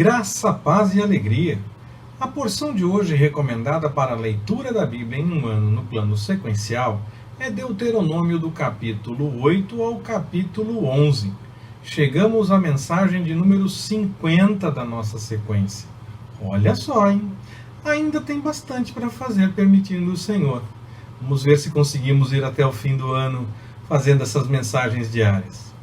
Graça, paz e alegria. A porção de hoje recomendada para a leitura da Bíblia em um ano no plano sequencial é Deuteronômio do capítulo 8 ao capítulo 11. Chegamos à mensagem de número 50 da nossa sequência. Olha só, hein? Ainda tem bastante para fazer, permitindo o Senhor. Vamos ver se conseguimos ir até o fim do ano fazendo essas mensagens diárias.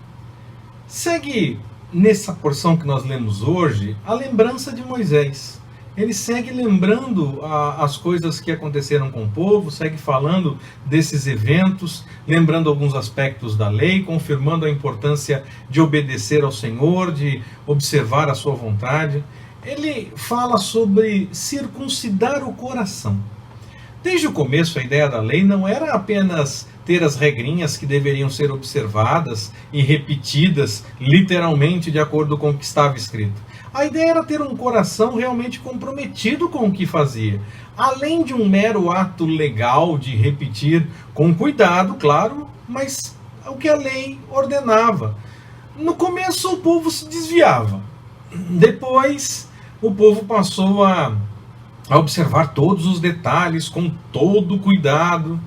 Segue nessa porção que nós lemos hoje a lembrança de Moisés. Ele segue lembrando as coisas que aconteceram com o povo, segue falando desses eventos, lembrando alguns aspectos da lei, confirmando a importância de obedecer ao Senhor, de observar a sua vontade. Ele fala sobre circuncidar o coração. Desde o começo, a ideia da lei não era apenas ter as regrinhas que deveriam ser observadas e repetidas literalmente de acordo com o que estava escrito. A ideia era ter um coração realmente comprometido com o que fazia, além de um mero ato legal de repetir com cuidado, claro, mas o que a lei ordenava. No começo o povo se desviava, depois o povo passou a observar todos os detalhes com todo cuidado,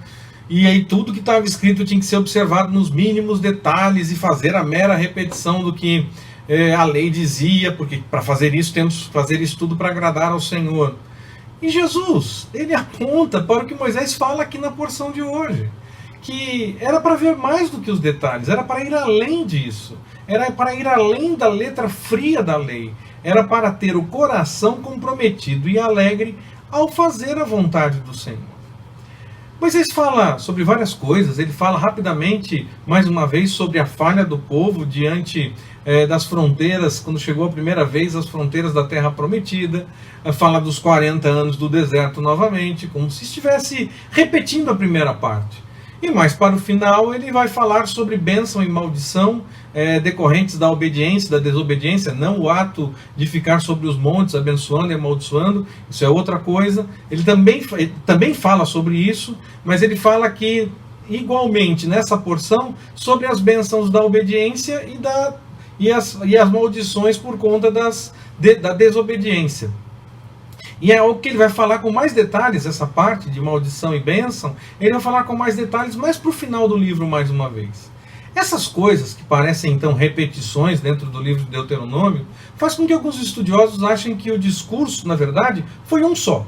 e aí tudo que estava escrito tinha que ser observado nos mínimos detalhes e fazer a mera repetição do que a lei dizia, porque para fazer isso temos que fazer isso tudo para agradar ao Senhor. E Jesus, ele aponta para o que Moisés fala aqui na porção de hoje, que era para ver mais do que os detalhes, era para ir além disso, era para ir além da letra fria da lei, era para ter o coração comprometido e alegre ao fazer a vontade do Senhor. Moisés fala sobre várias coisas, ele fala rapidamente, mais uma vez, sobre a falha do povo diante das fronteiras, quando chegou a primeira vez às fronteiras da Terra Prometida, fala dos 40 anos do deserto novamente, como se estivesse repetindo a primeira parte. E mais para o final ele vai falar sobre bênção e maldição decorrentes da obediência, da desobediência, não o ato de ficar sobre os montes abençoando e amaldiçoando, isso é outra coisa. Ele também fala sobre isso, mas ele fala aqui igualmente nessa porção sobre as bênçãos da obediência e as maldições por conta da desobediência. E é algo que ele vai falar com mais detalhes, essa parte de maldição e bênção, ele vai falar com mais detalhes mais para o final do livro mais uma vez. Essas coisas, que parecem então repetições dentro do livro de Deuteronômio, faz com que alguns estudiosos achem que o discurso, na verdade, foi um só.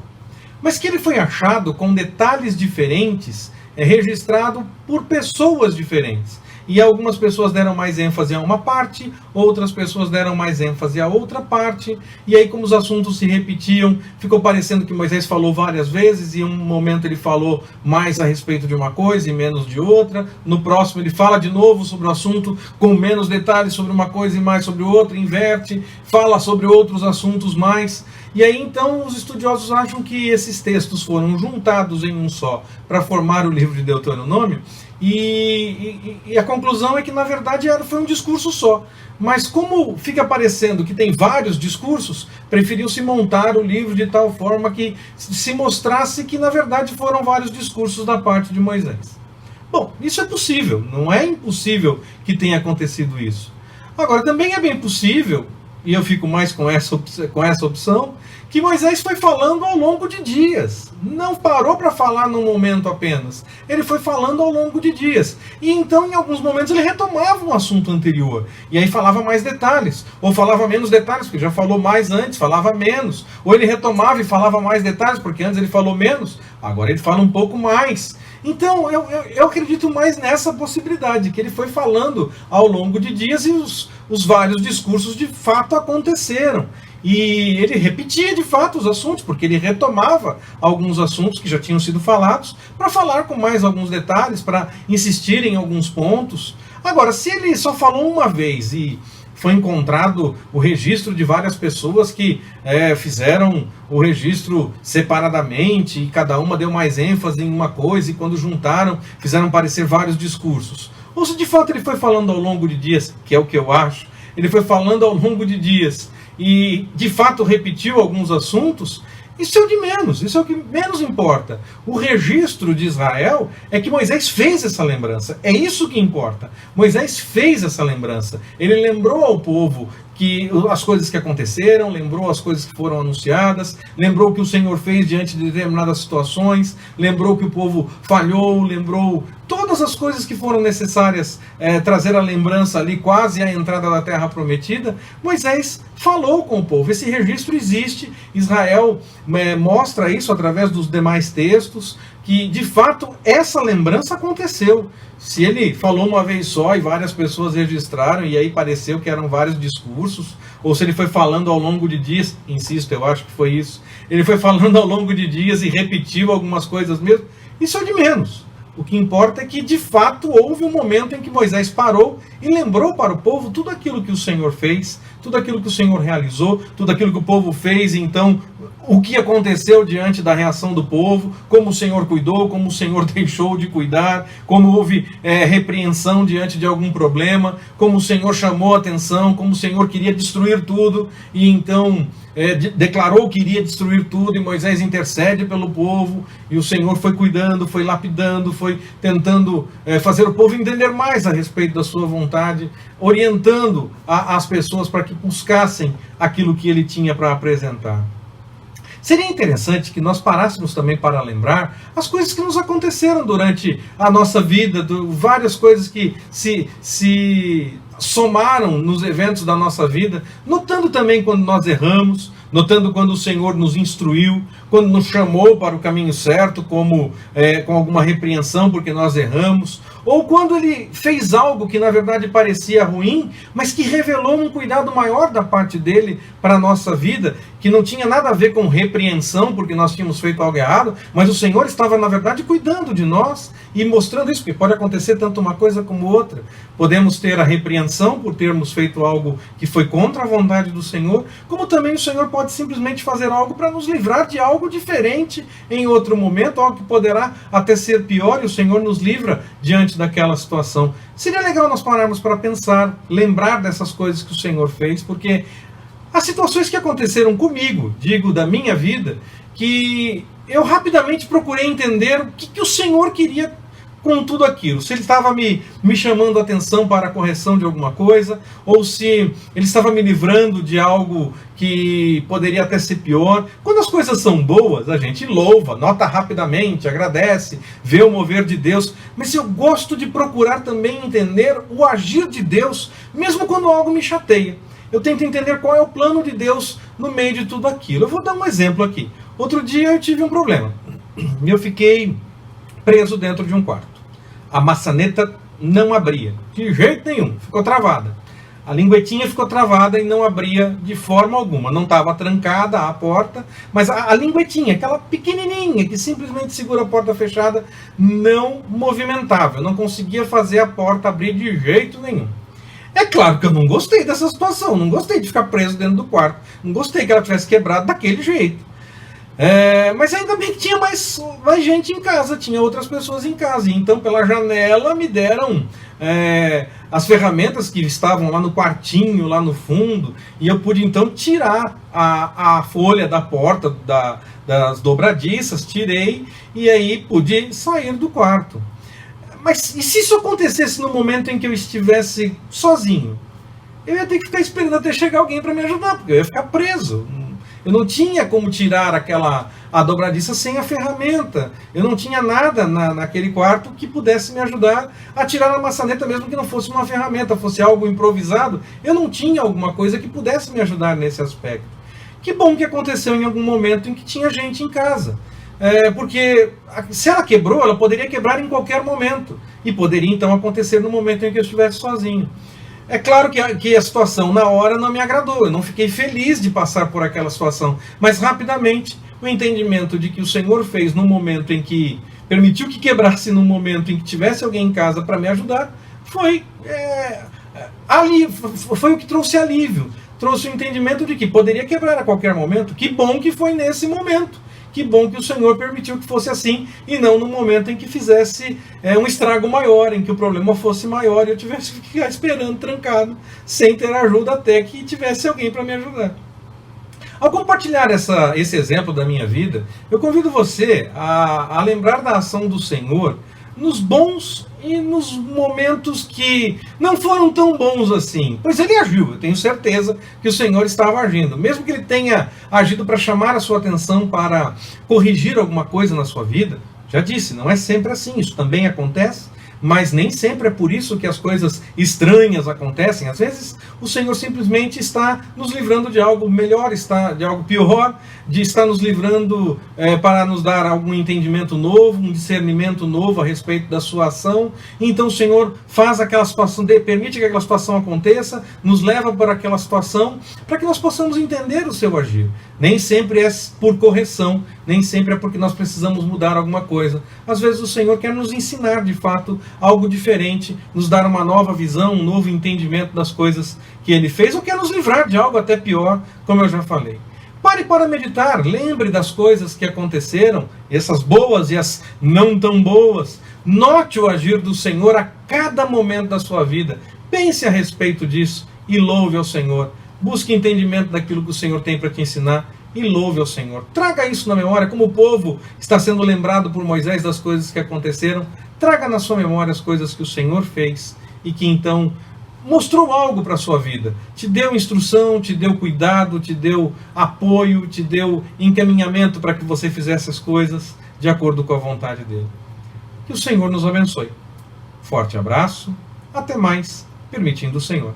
Mas que ele foi achado com detalhes diferentes, registrado por pessoas diferentes. E algumas pessoas deram mais ênfase a uma parte, outras pessoas deram mais ênfase a outra parte, e aí como os assuntos se repetiam, ficou parecendo que Moisés falou várias vezes, e em um momento ele falou mais a respeito de uma coisa e menos de outra, no próximo ele fala de novo sobre o assunto com menos detalhes sobre uma coisa e mais sobre outra, inverte, fala sobre outros assuntos mais, e aí então os estudiosos acham que esses textos foram juntados em um só para formar o livro de Deuteronômio, e a conclusão é que, na verdade, foi um discurso só. Mas como fica parecendo que tem vários discursos, preferiu-se montar o livro de tal forma que se mostrasse que, na verdade, foram vários discursos da parte de Moisés. Bom, isso é possível, não é impossível que tenha acontecido isso. Agora, também é bem possível, e eu fico mais com essa opção, que Moisés foi falando ao longo de dias. Não parou para falar num momento apenas. Ele foi falando ao longo de dias. E então, em alguns momentos, ele retomava um assunto anterior. E aí falava mais detalhes. Ou falava menos detalhes, porque já falou mais antes, falava menos. Ou ele retomava e falava mais detalhes, porque antes ele falou menos. Agora ele fala um pouco mais. Então, eu acredito mais nessa possibilidade, que ele foi falando ao longo de dias e os vários discursos de fato aconteceram. E ele repetia de fato os assuntos, porque ele retomava alguns assuntos que já tinham sido falados, para falar com mais alguns detalhes, para insistir em alguns pontos. Agora, se ele só falou uma vez e foi encontrado o registro de várias pessoas que fizeram o registro separadamente, e cada uma deu mais ênfase em uma coisa, e quando juntaram, fizeram parecer vários discursos. Ou se de fato ele foi falando ao longo de dias, que é o que eu acho, ele foi falando ao longo de dias, e de fato repetiu alguns assuntos, isso é o de menos, isso é o que menos importa. O registro de Israel é que Moisés fez essa lembrança, é isso que importa. Moisés fez essa lembrança, ele lembrou ao povo as coisas que aconteceram, lembrou as coisas que foram anunciadas, lembrou o que o Senhor fez diante de determinadas situações, lembrou que o povo falhou, lembrou todas as coisas que foram necessárias trazer a lembrança ali, quase à entrada da terra prometida. Moisés falou com o povo. Esse registro existe. Israel mostra isso através dos demais textos, que de fato essa lembrança aconteceu. Se ele falou uma vez só e várias pessoas registraram, e aí pareceu que eram vários discursos, ou se ele foi falando ao longo de dias, insisto, eu acho que foi isso, ele foi falando ao longo de dias e repetiu algumas coisas mesmo, isso é de menos. O que importa é que, de fato, houve um momento em que Moisés parou e lembrou para o povo tudo aquilo que o Senhor fez, tudo aquilo que o Senhor realizou, tudo aquilo que o povo fez, então, o que aconteceu diante da reação do povo, como o Senhor cuidou, como o Senhor deixou de cuidar, como houve repreensão diante de algum problema, como o Senhor chamou a atenção, como o Senhor queria destruir tudo, e então declarou que iria destruir tudo, e Moisés intercede pelo povo, e o Senhor foi cuidando, foi lapidando, foi tentando fazer o povo entender mais a respeito da sua vontade, orientando as pessoas para que buscassem aquilo que ele tinha para apresentar. Seria interessante que nós parássemos também para lembrar as coisas que nos aconteceram durante a nossa vida, várias coisas que se somaram nos eventos da nossa vida, notando também quando nós erramos, notando quando o Senhor nos instruiu, quando nos chamou para o caminho certo, como com alguma repreensão porque nós erramos, ou quando Ele fez algo que na verdade parecia ruim, mas que revelou um cuidado maior da parte dEle para a nossa vida, que não tinha nada a ver com repreensão porque nós tínhamos feito algo errado, mas o Senhor estava na verdade cuidando de nós e mostrando isso, porque pode acontecer tanto uma coisa como outra. Podemos ter a repreensão por termos feito algo que foi contra a vontade do Senhor, como também o Senhor pode simplesmente fazer algo para nos livrar de algo diferente em outro momento, algo que poderá até ser pior, e o Senhor nos livra diante daquela situação. Seria legal nós pararmos para pensar, lembrar dessas coisas que o Senhor fez, porque as situações que aconteceram comigo, digo da minha vida, que eu rapidamente procurei entender o que o Senhor queria com tudo aquilo. Se Ele estava me chamando a atenção para a correção de alguma coisa, ou se Ele estava me livrando de algo que poderia até ser pior. Quando as coisas são boas, a gente louva, nota rapidamente, agradece, vê o mover de Deus. Mas eu gosto de procurar também entender o agir de Deus, mesmo quando algo me chateia. Eu tento entender qual é o plano de Deus no meio de tudo aquilo. Eu vou dar um exemplo aqui. Outro dia eu tive um problema. Eu fiquei preso dentro de um quarto. A maçaneta não abria, de jeito nenhum, ficou travada. A linguetinha ficou travada e não abria de forma alguma. Não estava trancada a porta, mas a linguetinha, aquela pequenininha que simplesmente segura a porta fechada, não movimentava. Eu não conseguia fazer a porta abrir de jeito nenhum. É claro que eu não gostei dessa situação, não gostei de ficar preso dentro do quarto, não gostei que ela tivesse quebrado daquele jeito. Mas ainda bem que tinha mais gente em casa, tinha outras pessoas em casa, e então pela janela me deram as ferramentas que estavam lá no quartinho, lá no fundo, e eu pude então tirar a folha da porta, das dobradiças, tirei, e aí pude sair do quarto. Mas e se isso acontecesse no momento em que eu estivesse sozinho? Eu ia ter que ficar esperando até chegar alguém para me ajudar, porque eu ia ficar preso. Eu não tinha como tirar a dobradiça sem a ferramenta. Eu não tinha nada naquele quarto que pudesse me ajudar a tirar a maçaneta, mesmo que não fosse uma ferramenta, fosse algo improvisado. Eu não tinha alguma coisa que pudesse me ajudar nesse aspecto. Que bom que aconteceu em algum momento em que tinha gente em casa. Porque se ela quebrou, ela poderia quebrar em qualquer momento. E poderia então acontecer no momento em que eu estivesse sozinho. É claro que a situação na hora não me agradou, eu não fiquei feliz de passar por aquela situação, mas rapidamente o entendimento de que o Senhor fez no momento em que permitiu que quebrasse, no momento em que tivesse alguém em casa para me ajudar, foi o que trouxe alívio, trouxe o entendimento de que poderia quebrar a qualquer momento. Que bom que foi nesse momento. Que bom que o Senhor permitiu que fosse assim, e não no momento em que fizesse um estrago maior, em que o problema fosse maior e eu tivesse que ficar esperando trancado, sem ter ajuda até que tivesse alguém para me ajudar. Ao compartilhar esse exemplo da minha vida, eu convido você a lembrar da ação do Senhor nos bons e nos momentos que não foram tão bons assim. Pois ele agiu, eu tenho certeza que o Senhor estava agindo. Mesmo que ele tenha agido para chamar a sua atenção, para corrigir alguma coisa na sua vida, já disse, não é sempre assim, isso também acontece. Mas nem sempre é por isso que as coisas estranhas acontecem. Às vezes o Senhor simplesmente está nos livrando de algo melhor, de algo pior, de estar nos livrando para nos dar algum entendimento novo, um discernimento novo a respeito da sua ação. Então o Senhor faz aquela situação, permite que aquela situação aconteça, nos leva para aquela situação, para que nós possamos entender o seu agir. Nem sempre é por correção, nem sempre é porque nós precisamos mudar alguma coisa. Às vezes o Senhor quer nos ensinar de fato algo diferente, nos dar uma nova visão, um novo entendimento das coisas que Ele fez, ou quer nos livrar de algo até pior, como eu já falei. Pare para meditar, lembre das coisas que aconteceram, essas boas e as não tão boas. Note o agir do Senhor a cada momento da sua vida. Pense a respeito disso e louve ao Senhor. Busque entendimento daquilo que o Senhor tem para te ensinar e louve ao Senhor. Traga isso na memória, como o povo está sendo lembrado por Moisés das coisas que aconteceram. Traga na sua memória as coisas que o Senhor fez e que então mostrou algo para a sua vida. Te deu instrução, te deu cuidado, te deu apoio, te deu encaminhamento para que você fizesse as coisas de acordo com a vontade dele. Que o Senhor nos abençoe. Forte abraço, até mais, permitindo o Senhor.